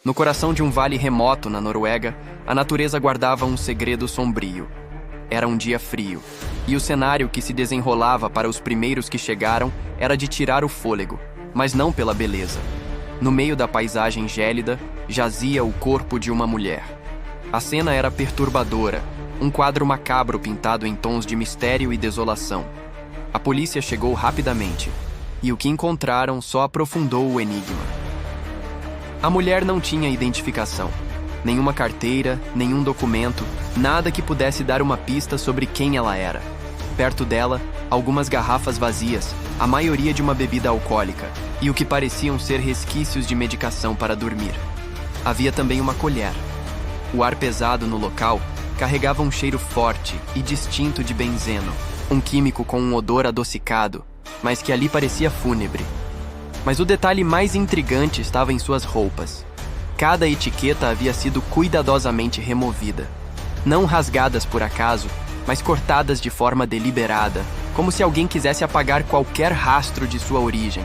No coração de um vale remoto na Noruega, a natureza guardava um segredo sombrio. Era um dia frio, e o cenário que se desenrolava para os primeiros que chegaram era de tirar o fôlego, mas não pela beleza. No meio da paisagem gélida, jazia o corpo de uma mulher. A cena era perturbadora, um quadro macabro pintado em tons de mistério e desolação. A polícia chegou rapidamente, e o que encontraram só aprofundou o enigma. A mulher não tinha identificação. Nenhuma carteira, nenhum documento, nada que pudesse dar uma pista sobre quem ela era. Perto dela, algumas garrafas vazias, a maioria de uma bebida alcoólica, e o que pareciam ser resquícios de medicação para dormir. Havia também uma colher. O ar pesado no local carregava um cheiro forte e distinto de benzeno, um químico com um odor adocicado, mas que ali parecia fúnebre. Mas o detalhe mais intrigante estava em suas roupas. Cada etiqueta havia sido cuidadosamente removida. Não rasgadas por acaso, mas cortadas de forma deliberada, como se alguém quisesse apagar qualquer rastro de sua origem.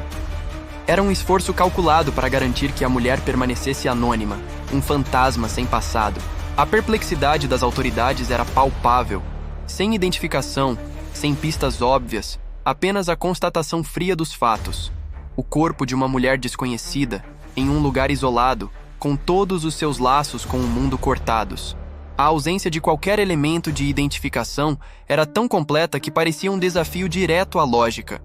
Era um esforço calculado para garantir que a mulher permanecesse anônima, um fantasma sem passado. A perplexidade das autoridades era palpável. Sem identificação, sem pistas óbvias, apenas a constatação fria dos fatos. O corpo de uma mulher desconhecida, em um lugar isolado, com todos os seus laços com o mundo cortados. A ausência de qualquer elemento de identificação era tão completa que parecia um desafio direto à lógica.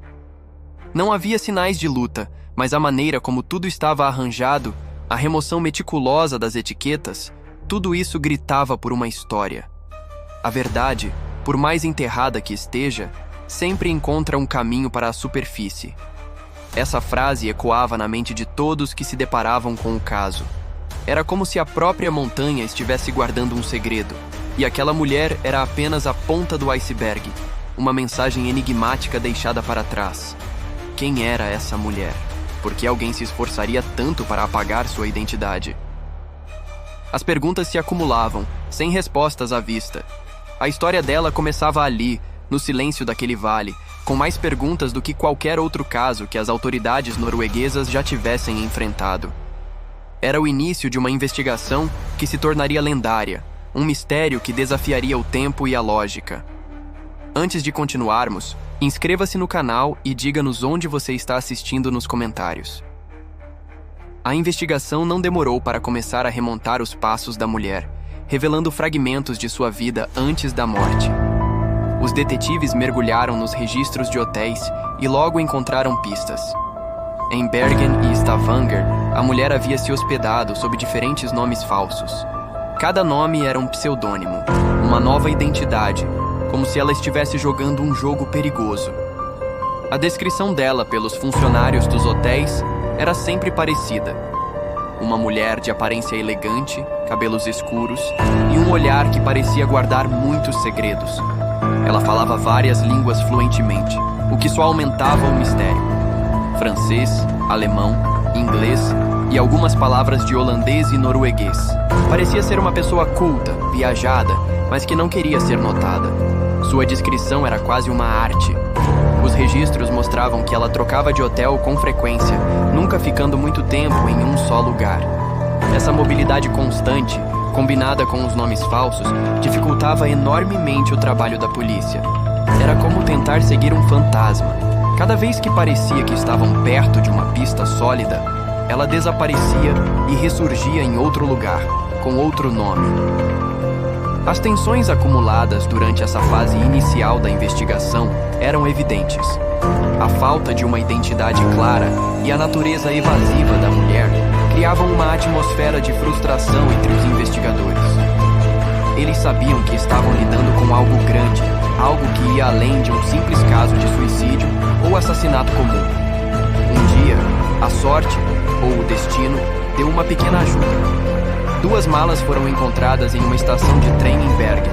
Não havia sinais de luta, mas a maneira como tudo estava arranjado, a remoção meticulosa das etiquetas, tudo isso gritava por uma história. A verdade, por mais enterrada que esteja, sempre encontra um caminho para a superfície. Essa frase ecoava na mente de todos que se deparavam com o caso. Era como se a própria montanha estivesse guardando um segredo, e aquela mulher era apenas a ponta do iceberg, uma mensagem enigmática deixada para trás. Quem era essa mulher? Por que alguém se esforçaria tanto para apagar sua identidade? As perguntas se acumulavam, sem respostas à vista. A história dela começava ali, no silêncio daquele vale, com mais perguntas do que qualquer outro caso que as autoridades norueguesas já tivessem enfrentado. Era o início de uma investigação que se tornaria lendária, um mistério que desafiaria o tempo e a lógica. Antes de continuarmos, inscreva-se no canal e diga-nos onde você está assistindo nos comentários. A investigação não demorou para começar a remontar os passos da mulher, revelando fragmentos de sua vida antes da morte. Os detetives mergulharam nos registros de hotéis e logo encontraram pistas. Em Bergen e Stavanger, a mulher havia se hospedado sob diferentes nomes falsos. Cada nome era um pseudônimo, uma nova identidade, como se ela estivesse jogando um jogo perigoso. A descrição dela pelos funcionários dos hotéis era sempre parecida. Uma mulher de aparência elegante, cabelos escuros e um olhar que parecia guardar muitos segredos. Ela falava várias línguas fluentemente, o que só aumentava o mistério. Francês, alemão, inglês e algumas palavras de holandês e norueguês. Parecia ser uma pessoa culta, viajada, mas que não queria ser notada. Sua descrição era quase uma arte. Os registros mostravam que ela trocava de hotel com frequência, nunca ficando muito tempo em um só lugar. Essa mobilidade constante, combinada com os nomes falsos, dificultava enormemente o trabalho da polícia. Era como tentar seguir um fantasma. Cada vez que parecia que estavam perto de uma pista sólida, ela desaparecia e ressurgia em outro lugar, com outro nome. As tensões acumuladas durante essa fase inicial da investigação eram evidentes. A falta de uma identidade clara e a natureza evasiva da mulher criavam uma atmosfera de frustração entre os investigadores. Eles sabiam que estavam lidando com algo grande, algo que ia além de um simples caso de suicídio ou assassinato comum. Um dia, a sorte, ou o destino, deu uma pequena ajuda. 2 malas foram encontradas em uma estação de trem em Bergen.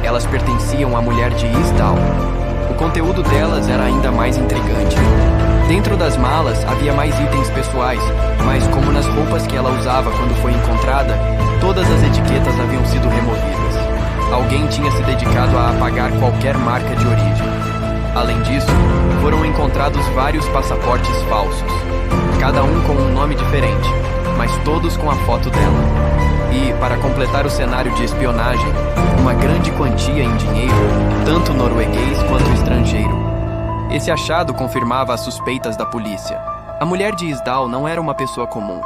Elas pertenciam à mulher de Isdal. O conteúdo delas era ainda mais intrigante. Dentro das malas havia mais itens pessoais, mas como nas roupas que ela usava quando foi encontrada, todas as etiquetas haviam sido removidas. Alguém tinha se dedicado a apagar qualquer marca de origem. Além disso, foram encontrados vários passaportes falsos, cada um com um nome diferente, mas todos com a foto dela. E, para completar o cenário de espionagem, uma grande quantia em dinheiro, tanto norueguês quanto estrangeiro. Esse achado confirmava as suspeitas da polícia. A mulher de Isdal não era uma pessoa comum.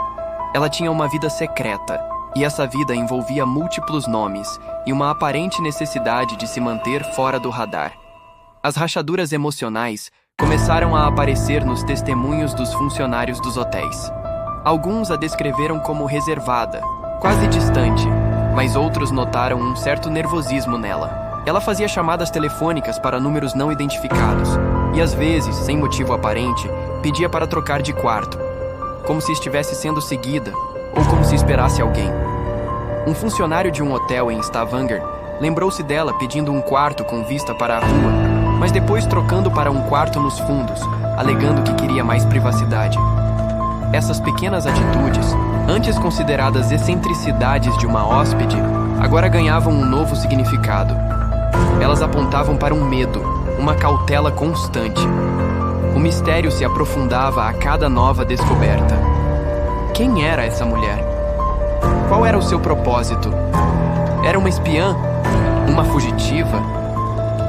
Ela tinha uma vida secreta, e essa vida envolvia múltiplos nomes e uma aparente necessidade de se manter fora do radar. As rachaduras emocionais começaram a aparecer nos testemunhos dos funcionários dos hotéis. Alguns a descreveram como reservada, quase distante, mas outros notaram um certo nervosismo nela. Ela fazia chamadas telefônicas para números não identificados e, às vezes, sem motivo aparente, pedia para trocar de quarto, como se estivesse sendo seguida ou como se esperasse alguém. Um funcionário de um hotel em Stavanger lembrou-se dela pedindo um quarto com vista para a rua, mas depois trocando para um quarto nos fundos, alegando que queria mais privacidade. Essas pequenas atitudes, antes consideradas excentricidades de uma hóspede, agora ganhavam um novo significado. Elas apontavam para um medo, uma cautela constante. O mistério se aprofundava a cada nova descoberta. Quem era essa mulher? Qual era o seu propósito? Era uma espiã? Uma fugitiva?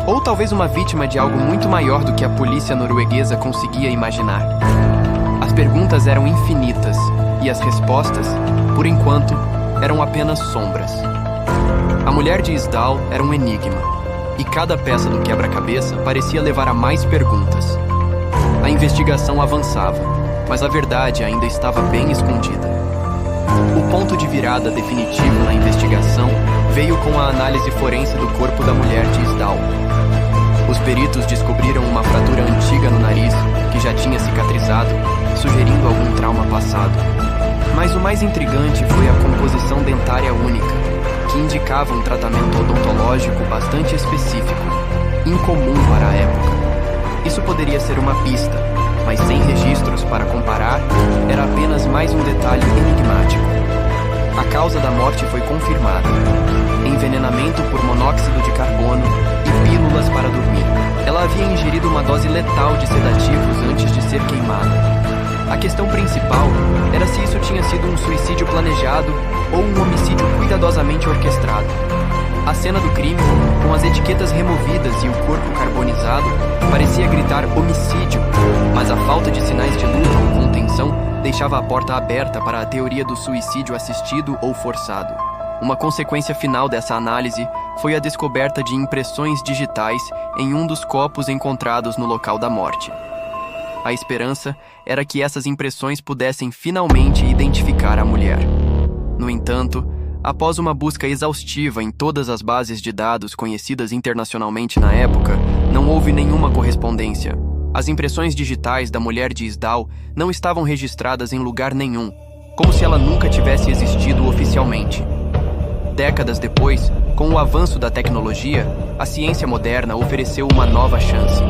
Ou talvez uma vítima de algo muito maior do que a polícia norueguesa conseguia imaginar? As perguntas eram infinitas, e as respostas, por enquanto, eram apenas sombras. A mulher de Isdal era um enigma, e cada peça do quebra-cabeça parecia levar a mais perguntas. A investigação avançava, mas a verdade ainda estava bem escondida. O ponto de virada definitivo na investigação veio com a análise forense do corpo da mulher de Isdal. Os peritos descobriram uma fratura antiga no nariz, que já tinha cicatrizado, sugerindo algum trauma passado. Mas o mais intrigante foi a composição dentária única, que indicava um tratamento odontológico bastante específico, incomum para a época. Isso poderia ser uma pista, mas sem registros para comparar, era apenas mais um detalhe enigmático. A causa da morte foi confirmada: envenenamento por monóxido de carbono e pílulas para dormir. Ela havia ingerido uma dose letal de sedativos antes de ser queimada. A questão principal era se isso tinha sido um suicídio planejado ou um homicídio cuidadosamente orquestrado. A cena do crime, com as etiquetas removidas e o corpo carbonizado, parecia gritar homicídio, mas a falta de sinais de luta ou contenção deixava a porta aberta para a teoria do suicídio assistido ou forçado. Uma consequência final dessa análise foi a descoberta de impressões digitais em um dos copos encontrados no local da morte. A esperança era que essas impressões pudessem finalmente identificar a mulher. No entanto, após uma busca exaustiva em todas as bases de dados conhecidas internacionalmente na época, não houve nenhuma correspondência. As impressões digitais da mulher de Isdal não estavam registradas em lugar nenhum, como se ela nunca tivesse existido oficialmente. Décadas depois, com o avanço da tecnologia, a ciência moderna ofereceu uma nova chance.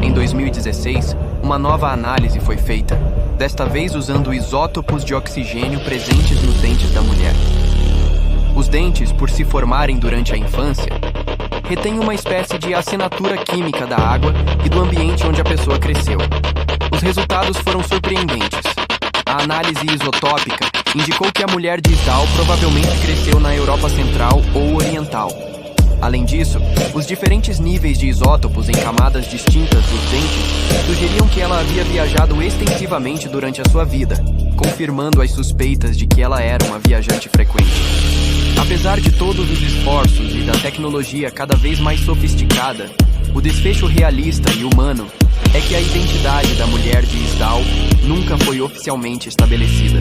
Em 2016, uma nova análise foi feita, desta vez usando isótopos de oxigênio presentes nos dentes da mulher. Os dentes, por se formarem durante a infância, retêm uma espécie de assinatura química da água e do ambiente onde a pessoa cresceu. Os resultados foram surpreendentes. A análise isotópica indicou que a mulher de Isdal provavelmente cresceu na Europa Central ou Oriental. Além disso, os diferentes níveis de isótopos em camadas distintas dos dentes sugeriam que ela havia viajado extensivamente durante a sua vida, confirmando as suspeitas de que ela era uma viajante frequente. Apesar de todos os esforços e da tecnologia cada vez mais sofisticada, o desfecho realista e humano é que a identidade da mulher de Isdal nunca foi oficialmente estabelecida.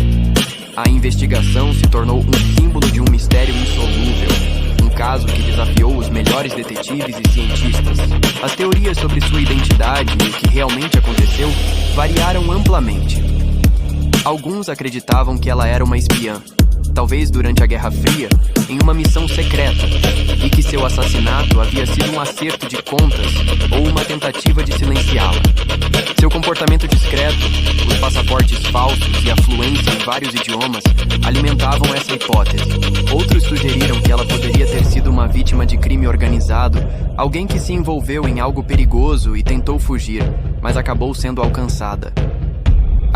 A investigação se tornou um símbolo de um mistério insolúvel, um caso que desafiou os melhores detetives e cientistas. As teorias sobre sua identidade e o que realmente aconteceu variaram amplamente. Alguns acreditavam que ela era uma espiã, talvez durante a Guerra Fria, em uma missão secreta, e que seu assassinato havia sido um acerto de contas ou uma tentativa de silenciá-la. Seu comportamento discreto, os passaportes falsos e a fluência em vários idiomas alimentavam essa hipótese. Outros sugeriram que ela poderia ter sido uma vítima de crime organizado, alguém que se envolveu em algo perigoso e tentou fugir, mas acabou sendo alcançada.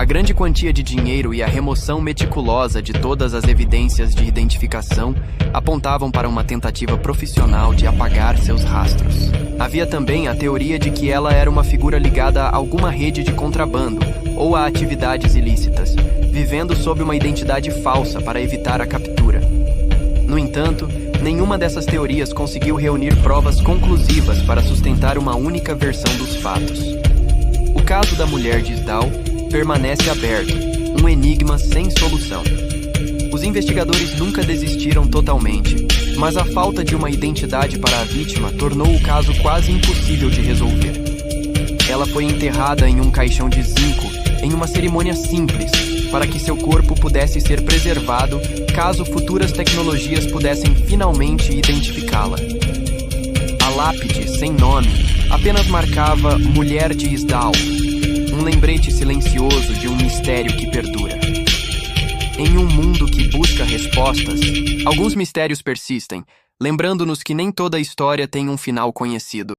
A grande quantia de dinheiro e a remoção meticulosa de todas as evidências de identificação apontavam para uma tentativa profissional de apagar seus rastros. Havia também a teoria de que ela era uma figura ligada a alguma rede de contrabando ou a atividades ilícitas, vivendo sob uma identidade falsa para evitar a captura. No entanto, nenhuma dessas teorias conseguiu reunir provas conclusivas para sustentar uma única versão dos fatos. O caso da mulher de Isdal permanece aberto, um enigma sem solução. Os investigadores nunca desistiram totalmente, mas a falta de uma identidade para a vítima tornou o caso quase impossível de resolver. Ela foi enterrada em um caixão de zinco em uma cerimônia simples, para que seu corpo pudesse ser preservado caso futuras tecnologias pudessem finalmente identificá-la. A lápide, sem nome, apenas marcava Mulher de Isdal, um lembrete silencioso de um mistério que perdura. Em um mundo que busca respostas, alguns mistérios persistem, lembrando-nos que nem toda história tem um final conhecido.